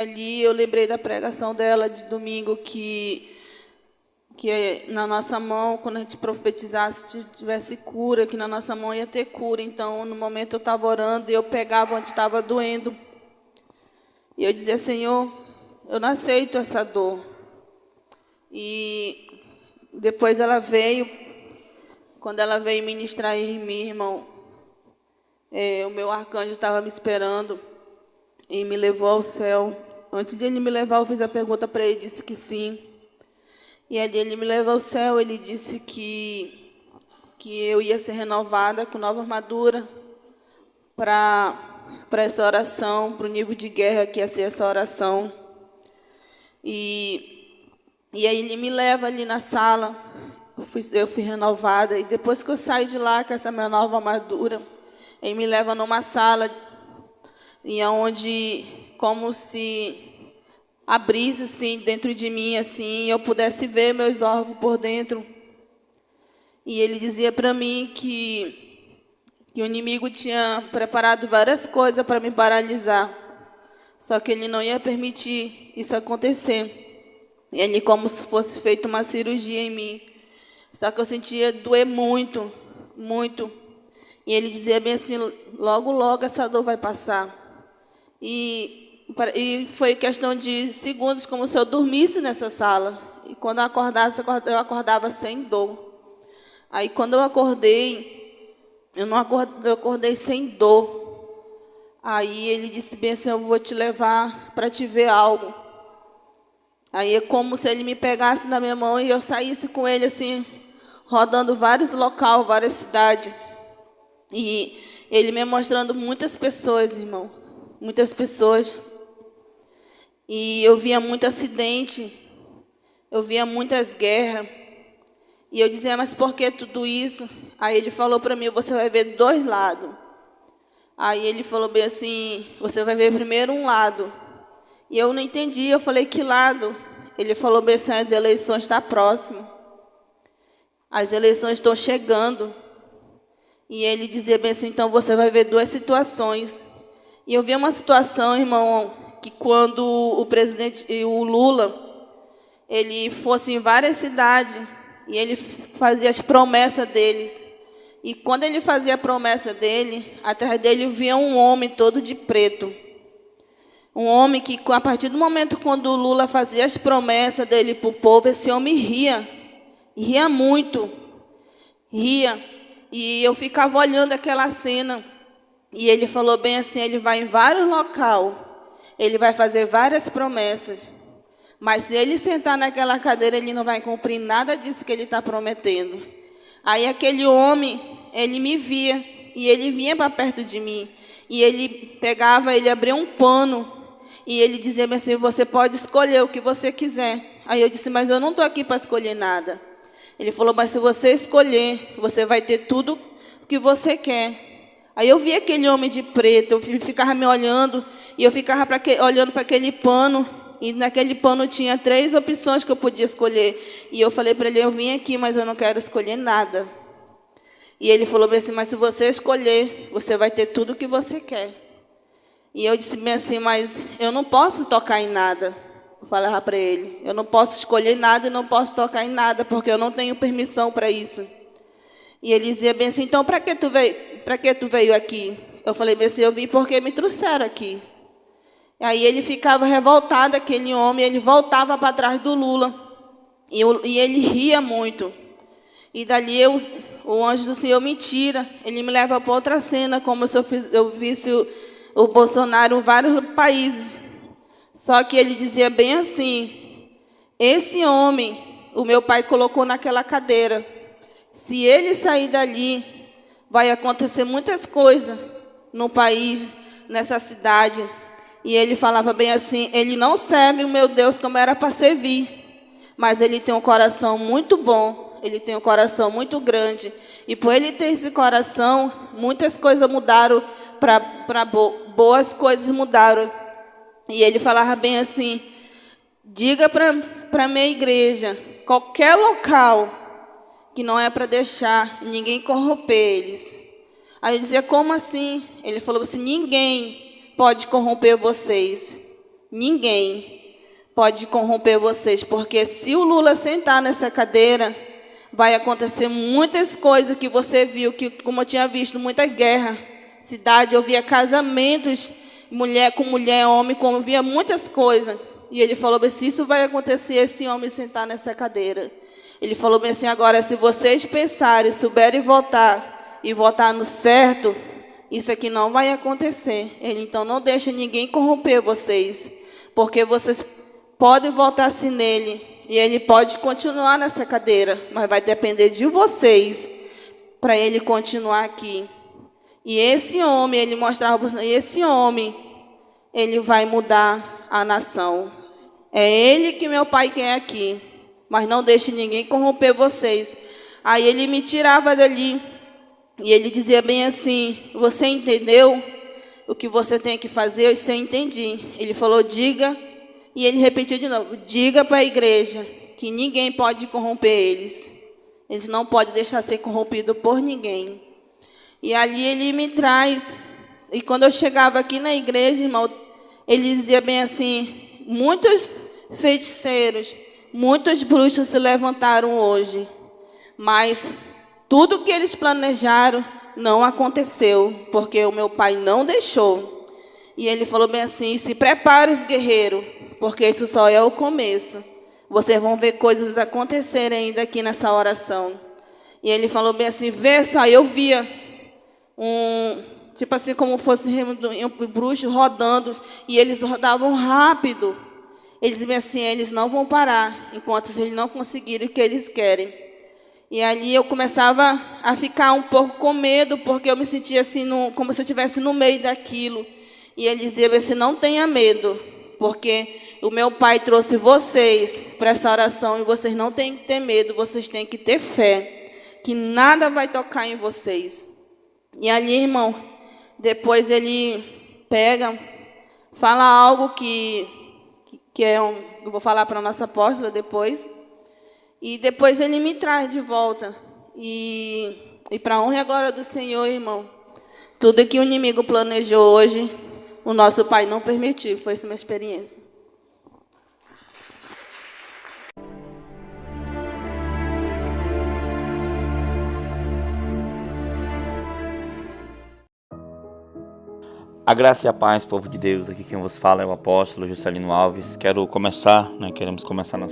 Ali eu lembrei da pregação dela de domingo que na nossa mão, quando a gente profetizasse, tivesse cura, que na nossa mão ia ter cura. Então, no momento eu estava orando e eu pegava onde estava doendo. E eu dizia, Senhor, eu não aceito essa dor. E depois ela veio, quando ela veio ministrar em mim, irmão, o meu arcanjo estava me esperando e me levou ao céu. Antes de ele me levar, eu fiz a pergunta para ele, disse que sim. E ali ele me levou ao céu, ele disse que eu ia ser renovada com nova armadura para essa oração, para o nível de guerra que ia ser essa oração. E aí ele me leva ali na sala, eu fui renovada. E depois que eu saio de lá com essa minha nova armadura, ele me leva numa sala e onde, como se abrisse assim dentro de mim, assim, eu pudesse ver meus órgãos por dentro. E ele dizia para mim que o inimigo tinha preparado várias coisas para me paralisar, só que ele não ia permitir isso acontecer. E ele, como se fosse feita uma cirurgia em mim, só que eu sentia doer muito, muito. E ele dizia bem assim, logo, logo essa dor vai passar. E foi questão de segundos, como se eu dormisse nessa sala. E quando eu acordasse, eu acordava sem dor. Aí, quando eu acordei, eu acordei sem dor. Aí, ele disse bem assim, eu vou te levar para te ver algo. Aí, é como se ele me pegasse na minha mão e eu saísse com ele, assim, rodando vários locais, várias cidades. E ele me mostrando muitas pessoas, irmão. Muitas pessoas. E eu via muito acidente, eu via muitas guerras. E eu dizia, mas por que tudo isso? Aí ele falou para mim, você vai ver dois lados. Aí ele falou bem assim, você vai ver primeiro um lado. E eu não entendi, eu falei, que lado? Ele falou bem assim, as eleições estão próximas. As eleições estão chegando. E ele dizia bem assim, então você vai ver duas situações. E eu vi uma situação, irmão, que quando o presidente, o Lula, ele fosse em várias cidades e ele fazia as promessas deles. E quando ele fazia a promessa dele, atrás dele vinha um homem todo de preto. Um homem que, a partir do momento quando o Lula fazia as promessas dele para o povo, esse homem ria. Ria muito. Ria. E eu ficava olhando aquela cena. E ele falou bem assim, ele vai em vários locais, ele vai fazer várias promessas, mas se ele sentar naquela cadeira, ele não vai cumprir nada disso que ele está prometendo. Aí aquele homem, ele me via, e ele vinha para perto de mim, e ele pegava, ele abria um pano, e ele dizia assim, você pode escolher o que você quiser. Aí eu disse, mas eu não estou aqui para escolher nada. Ele falou, mas se você escolher, você vai ter tudo o que você quer. Aí eu vi aquele homem de preto, eu ficava me olhando, e eu ficava olhando para aquele pano, e naquele pano tinha 3 opções que eu podia escolher. E eu falei para ele, eu vim aqui, mas eu não quero escolher nada. E ele falou bem assim, mas se você escolher, você vai ter tudo o que você quer. E eu disse bem assim, mas eu não posso tocar em nada. Eu falava para ele, eu não posso escolher nada e não posso tocar em nada, porque eu não tenho permissão para isso. E ele dizia bem assim, então para que tu veio aqui? Eu falei bem assim, eu vim porque me trouxeram aqui. Aí ele ficava revoltado, aquele homem, ele voltava para trás do Lula. E ele ria muito. E dali o anjo do Senhor me tira, ele me leva para outra cena, como se eu visse o Bolsonaro em vários países. Só que ele dizia bem assim, esse homem, o meu pai colocou naquela cadeira. Se ele sair dali, vai acontecer muitas coisas no país, nessa cidade. E ele falava bem assim, ele não serve o meu Deus como era para servir, mas ele tem um coração muito bom, ele tem um coração muito grande. E por ele ter esse coração, muitas coisas mudaram, boas coisas mudaram. E ele falava bem assim, diga para a minha igreja, qualquer local, que não é para deixar ninguém corromper eles. Aí eu dizia, como assim? Ele falou assim, ninguém pode corromper vocês. ninguém pode corromper vocês, porque se o Lula sentar nessa cadeira, vai acontecer muitas coisas que você viu, que como eu tinha visto, muita guerra, cidade, eu via casamentos, mulher com mulher, homem, como eu via muitas coisas. E ele falou bem, se isso vai acontecer, esse homem sentar nessa cadeira. Ele falou bem assim, agora, se vocês pensarem, souberem votar, e votar no certo, isso aqui não vai acontecer. Ele, então, não deixa ninguém corromper vocês, porque vocês podem votar-se nele, e ele pode continuar nessa cadeira, mas vai depender de vocês para ele continuar aqui. E esse homem, ele mostrava, esse homem, ele vai mudar a nação. É ele que meu pai quer aqui, mas não deixe ninguém corromper vocês. Aí ele me tirava dali, e ele dizia bem assim, você entendeu o que você tem que fazer? Eu entendi. Ele falou, diga, e ele repetiu de novo, diga para a igreja que ninguém pode corromper eles. Eles não podem deixar ser corrompidos por ninguém. E ali ele me traz, e quando eu chegava aqui na igreja, irmão, ele dizia bem assim, muitos feiticeiros, muitos bruxos se levantaram hoje, mas tudo que eles planejaram não aconteceu, porque o meu pai não deixou. E ele falou bem assim, se prepare os guerreiros, porque isso só é o começo. Vocês vão ver coisas acontecerem ainda aqui nessa oração. E ele falou bem assim, vê só, eu via tipo assim, como fosse um bruxo rodando, e eles rodavam rápido. Eles diziam assim, eles não vão parar, enquanto eles não conseguirem o que eles querem. E ali eu começava a ficar um pouco com medo, porque eu me sentia assim, como se eu estivesse no meio daquilo. E ele dizia assim, não tenha medo, porque o meu pai trouxe vocês para essa oração, e vocês não têm que ter medo, vocês têm que ter fé, que nada vai tocar em vocês. E ali, irmão, depois ele pega, fala algo que eu vou falar para a nossa apóstola depois, e depois ele me traz de volta. E para a honra e a glória do Senhor, irmão, tudo que o inimigo planejou hoje, o nosso Pai não permitiu. Foi essa minha experiência. A graça e a paz, povo de Deus, aqui quem vos fala é o apóstolo Juscelino Alves. Queremos começar nossa